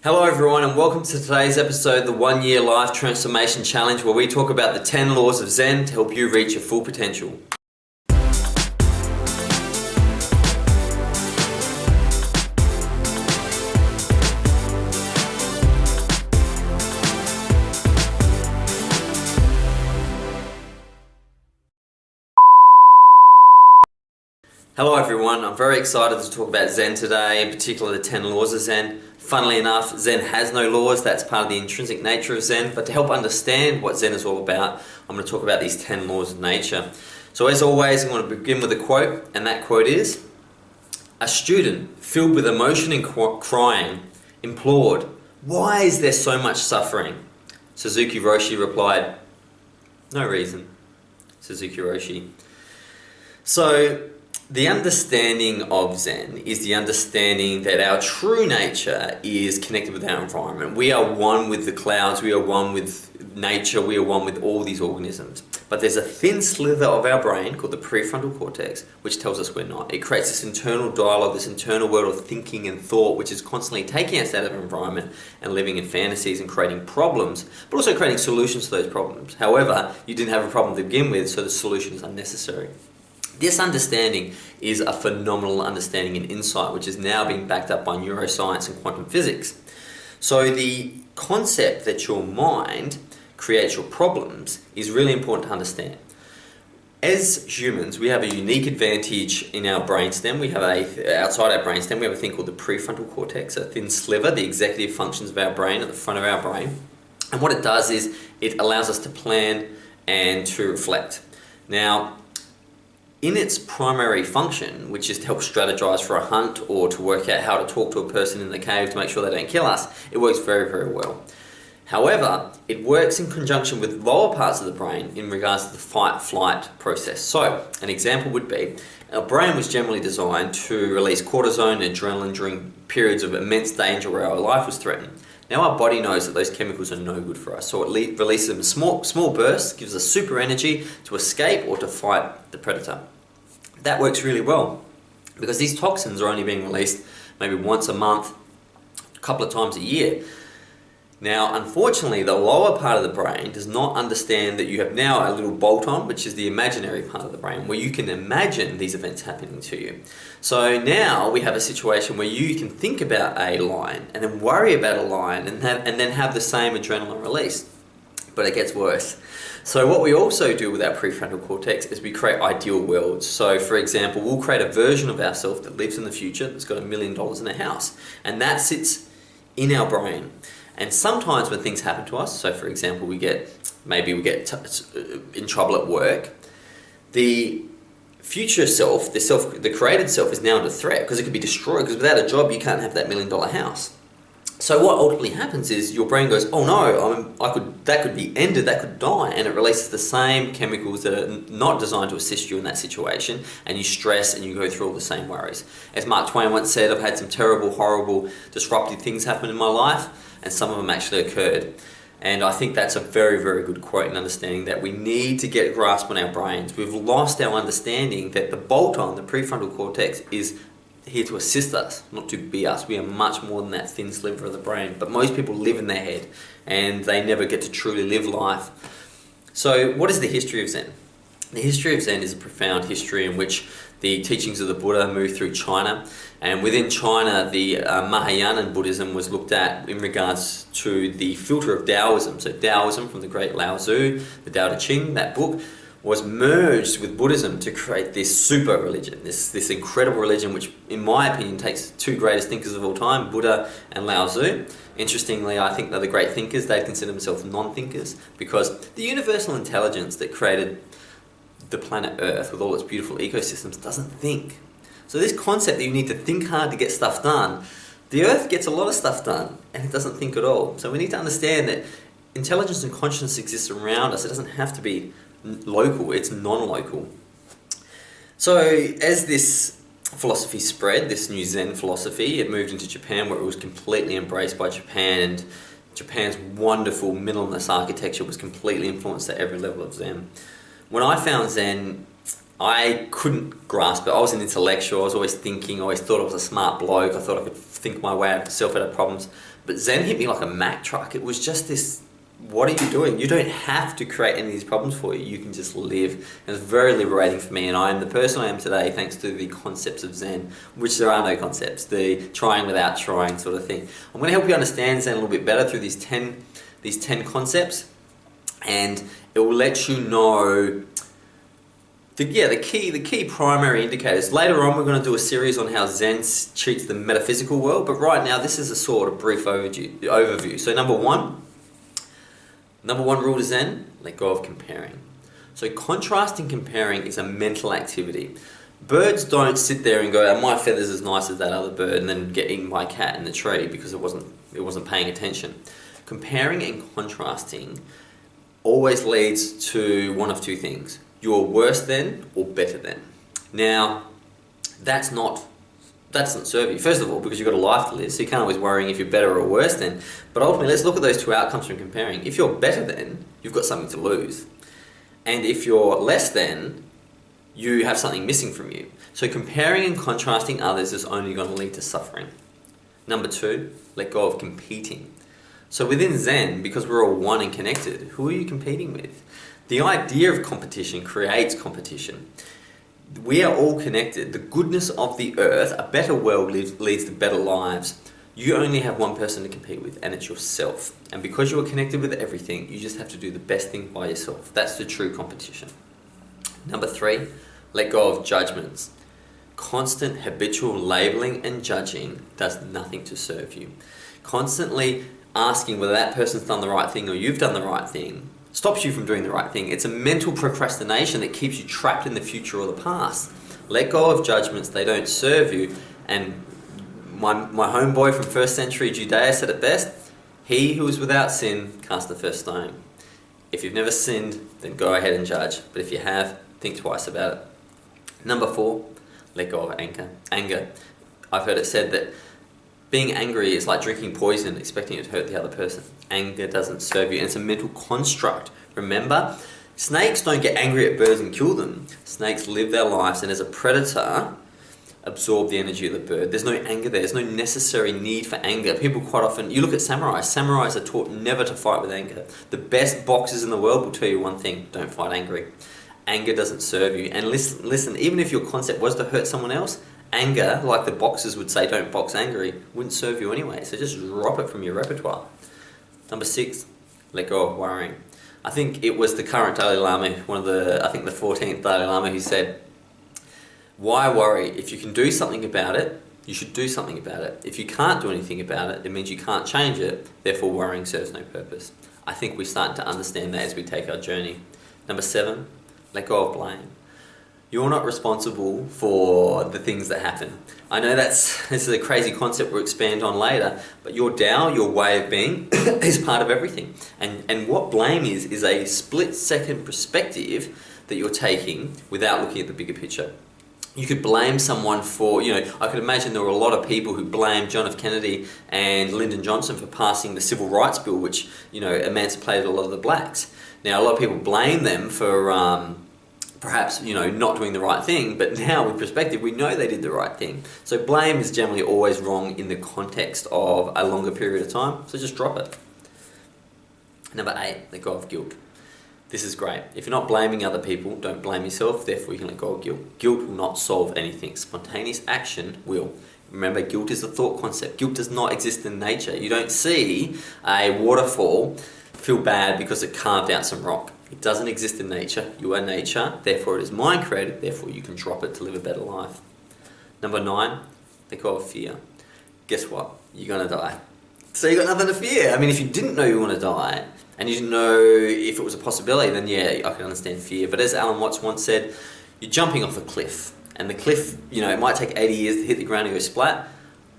Hello everyone and welcome to today's episode, the 1 Year Life Transformation Challenge, where we talk about the 10 laws of Zen to help you reach your full potential. Hello everyone, I'm very excited to talk about Zen today, in particular the 10 laws of Zen. Funnily enough, Zen has no laws, that's part of the intrinsic nature of Zen, but to help understand what Zen is all about, I'm going to talk about these 10 laws of nature. So as always, I'm going to begin with a quote, and that quote is, "A student filled with emotion and crying implored, 'Why is there so much suffering?' Suzuki Roshi replied, 'No reason.'" Suzuki Roshi. So, the understanding of Zen is the understanding that our true nature is connected with our environment. We are one with the clouds, we are one with nature, we are one with all these organisms. But there's a thin slither of our brain called the prefrontal cortex, which tells us we're not. It creates this internal dialogue, this internal world of thinking and thought, which is constantly taking us out of our environment and living in fantasies and creating problems, but also creating solutions to those problems. However, you didn't have a problem to begin with, so the solution is unnecessary. This understanding is a phenomenal understanding and insight, which is now being backed up by neuroscience and quantum physics. So the concept that your mind creates your problems is really important to understand. As humans, we have a unique advantage in our brainstem. Outside our brainstem, we have a thing called the prefrontal cortex, a thin sliver, the executive functions of our brain at the front of our brain. And what it does is it allows us to plan and to reflect. Now, in its primary function, which is to help strategize for a hunt or to work out how to talk to a person in the cave to make sure they don't kill us, it works very, very well. However, it works in conjunction with lower parts of the brain in regards to the fight-flight process. So, an example would be, our brain was generally designed to release cortisone and adrenaline during periods of immense danger where our life was threatened. Now our body knows that those chemicals are no good for us, so it releases them in small bursts, gives us super energy to escape or to fight the predator. That works really well because these toxins are only being released maybe once a month, a couple of times a year. Now, unfortunately, the lower part of the brain does not understand that you have now a little bolt-on, which is the imaginary part of the brain, where you can imagine these events happening to you. So now we have a situation where you can think about a lion and then worry about a lion and then have the same adrenaline release. But it gets worse. So what we also do with our prefrontal cortex is we create ideal worlds. So for example, we'll create a version of ourselves that lives in the future, that's got $1 million in a house, and that sits in our brain. And sometimes when things happen to us, so for example, maybe we get in trouble at work, the future self, the created self is now under threat because it could be destroyed, because without a job you can't have that $1 million house. So what ultimately happens is your brain goes, oh no, that could be ended, that could die, and it releases the same chemicals that are not designed to assist you in that situation, and you stress and you go through all the same worries. As Mark Twain once said, I've had some terrible, horrible, disruptive things happen in my life, and some of them actually occurred. And I think that's a very, very good quote in understanding that we need to get a grasp on our brains. We've lost our understanding that the bolt-on, the prefrontal cortex, is here to assist us, not to be us. We are much more than that thin sliver of the brain, but most people live in their head and they never get to truly live life. So what is the history of Zen? The history of Zen is a profound history in which the teachings of the Buddha moved through China, and within China the Mahayana Buddhism was looked at in regards to the filter of Taoism. So Taoism from the great Lao Tzu, the Tao Te Ching, that book, was merged with Buddhism to create this super religion, this incredible religion which, in my opinion, takes two greatest thinkers of all time, Buddha and Lao Tzu. Interestingly, I think they're the great thinkers. They consider themselves non-thinkers because the universal intelligence that created the planet Earth with all its beautiful ecosystems doesn't think. So this concept that you need to think hard to get stuff done, the Earth gets a lot of stuff done and it doesn't think at all. So we need to understand that intelligence and consciousness exists around us. It doesn't have to be local, it's non-local. So as this philosophy spread, this new Zen philosophy, it moved into Japan, where it was completely embraced by Japan, and Japan's wonderful minimalist architecture was completely influenced at every level of Zen. When I found Zen, I couldn't grasp it. I was an intellectual, I was always thinking, I always thought I was a smart bloke, I thought I could think my way out of myself out of problems. But Zen hit me like a Mack truck. It was just this, what are you doing? You don't have to create any of these problems for you. You can just live. And it's very liberating for me, and I am the person I am today thanks to the concepts of Zen, which there are no concepts, the trying without trying sort of thing. I'm going to help you understand Zen a little bit better through these 10 concepts, and it will let you know the key primary indicators. Later on we're going to do a series on how Zen treats the metaphysical world, but right now this is a sort of brief overview. So number one rule to Zen, let go of comparing. So contrasting comparing is a mental activity. Birds don't sit there and go, oh, my feather's as nice as that other bird, and then get eaten by a cat in the tree because it wasn't paying attention. Comparing and contrasting always leads to one of two things. You're worse than or better than. Now, that doesn't serve you. First of all, because you've got a life to live, so you can't always worry if you're better or worse than. But ultimately, let's look at those two outcomes from comparing. If you're better than, you've got something to lose. And if you're less than, you have something missing from you. So comparing and contrasting others is only going to lead to suffering. Number two, let go of competing. So within Zen, because we're all one and connected, who are you competing with? The idea of competition creates competition. We are all connected. The goodness of the earth, a better world leads to better lives. You only have one person to compete with, and it's yourself. And because you are connected with everything, you just have to do the best thing by yourself. That's the true competition. Number three, let go of judgments. Constant habitual labeling and judging does nothing to serve you. Constantly asking whether that person's done the right thing or you've done the right thing stops you from doing the right thing. It's a mental procrastination that keeps you trapped in the future or the past. Let go of judgments, they don't serve you. And my homeboy from 1st century Judea said it best, he who is without sin cast the first stone. If you've never sinned, then go ahead and judge. But if you have, think twice about it. Number four, let go of anger. I've heard it said that being angry is like drinking poison, expecting it to hurt the other person. Anger doesn't serve you, and it's a mental construct. Remember, snakes don't get angry at birds and kill them. Snakes live their lives, and as a predator, absorb the energy of the bird. There's no anger there. There's no necessary need for anger. People quite often, you look at samurais. Samurais are taught never to fight with anger. The best boxers in the world will tell you one thing: don't fight angry. Anger doesn't serve you. And listen, even if your concept was to hurt someone else, anger, like the boxers would say, don't box angry, wouldn't serve you anyway. So just drop it from your repertoire. Number six, let go of worrying. I think it was the current Dalai Lama, I think the 14th Dalai Lama, who said, why worry? If you can do something about it, you should do something about it. If you can't do anything about it, it means you can't change it. Therefore, worrying serves no purpose. I think we're starting to understand that as we take our journey. Number seven, let go of blame. You're not responsible for the things that happen. I know this is a crazy concept we'll expand on later, but your Tao, your way of being, is part of everything. And what blame is a split-second perspective that you're taking without looking at the bigger picture. You could blame someone for, I could imagine there were a lot of people who blamed John F. Kennedy and Lyndon Johnson for passing the Civil Rights Bill, which, emancipated a lot of the blacks. Now, a lot of people blame them for perhaps, not doing the right thing, but now with perspective, we know they did the right thing. So blame is generally always wrong in the context of a longer period of time, so just drop it. Number eight, let go of guilt. This is great. If you're not blaming other people, don't blame yourself, therefore you can let go of guilt. Guilt will not solve anything. Spontaneous action will. Remember, guilt is a thought concept. Guilt does not exist in nature. You don't see a waterfall feel bad because it carved out some rock. It doesn't exist in nature. You are nature, therefore it is mind created, therefore you can drop it to live a better life. Number nine, let go of fear. Guess what? You're going to die. So you've got nothing to fear. I mean, if you didn't know you were going to die, and you didn't know if it was a possibility, then yeah, I can understand fear. But as Alan Watts once said, you're jumping off a cliff. And the cliff, it might take 80 years to hit the ground and go splat,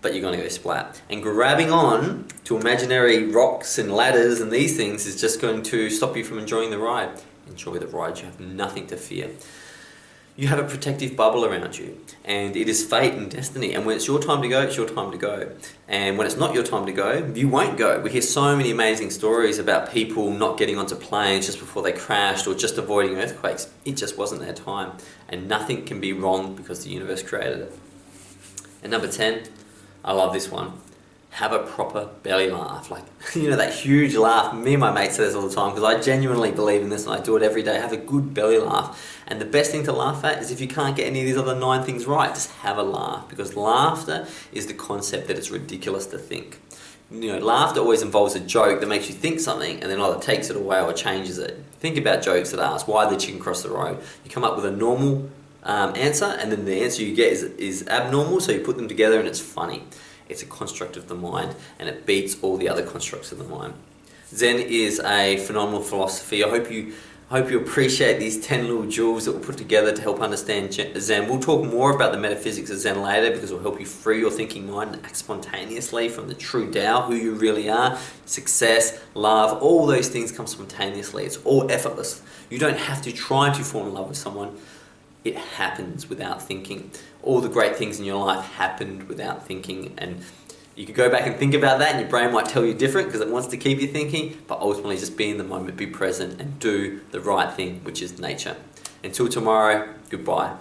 but you're going to go splat. And grabbing on to imaginary rocks and ladders and these things is just going to stop you from enjoying the ride. Enjoy the ride, you have nothing to fear. You have a protective bubble around you, and it is fate and destiny. And when it's your time to go, it's your time to go. And when it's not your time to go, you won't go. We hear so many amazing stories about people not getting onto planes just before they crashed or just avoiding earthquakes. It just wasn't their time. And nothing can be wrong because the universe created it. And number 10, I love this one. have a proper belly laugh. Like, you know, that huge laugh. Me and my mate say this all the time because I genuinely believe in this and I do it every day. Have a good belly laugh. And the best thing to laugh at is if you can't get any of these other 9 things right, just have a laugh, because laughter is the concept that it's ridiculous to think. You know, laughter always involves a joke that makes you think something and then either takes it away or changes it. Think about jokes that ask, why did the chicken cross the road? You come up with a normal answer, and then the answer you get is abnormal, so you put them together and it's funny. It's a construct of the mind, and it beats all the other constructs of the mind. Zen is a phenomenal philosophy. I hope you appreciate these 10 little jewels that we'll put together to help understand Zen. We'll talk more about the metaphysics of Zen later, because it will help you free your thinking mind and act spontaneously from the true Tao, who you really are. Success, love, all those things come spontaneously. It's all effortless. You don't have to try to fall in love with someone. It happens without thinking. All the great things in your life happened without thinking, and you could go back and think about that and your brain might tell you different because it wants to keep you thinking, but ultimately just be in the moment, be present and do the right thing, which is nature. Until tomorrow, goodbye.